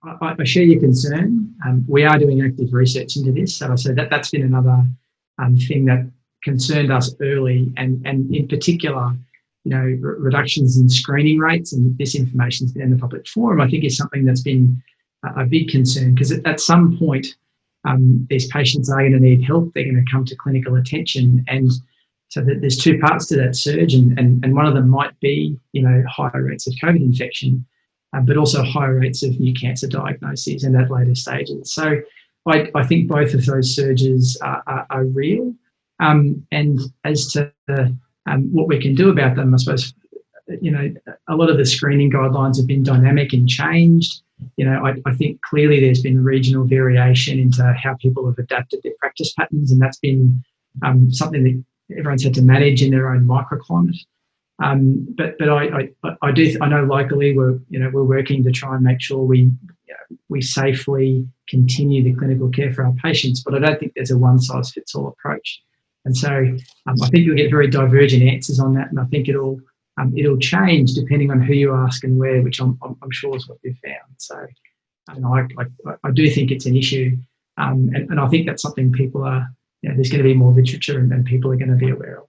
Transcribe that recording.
I share your concern. We are doing active research into this, so that's been another thing that concerned us early, and in particular, reductions in screening rates, and this information's been in the public forum, I think is something that's been a big concern, because at some point, these patients are going to need help. They're going to come to clinical attention, and so there's two parts to that surge, and one of them might be, higher rates of COVID infection, but also higher rates of new cancer diagnoses and at later stages. So I think both of those surges are real. And as to what we can do about them, I suppose, a lot of the screening guidelines have been dynamic and changed. I think clearly there's been regional variation into how people have adapted their practice patterns, and that's been something that everyone's had to manage in their own microclimate. But I know locally we're working to try and make sure we safely continue the clinical care for our patients, but I don't think there's a one-size-fits-all approach. And so I think you'll get very divergent answers on that, and I think it'll change depending on who you ask and where, which I'm sure is what we've found. So I do think it's an issue, and I think that's something people are, there's going to be more literature and people are going to be aware of.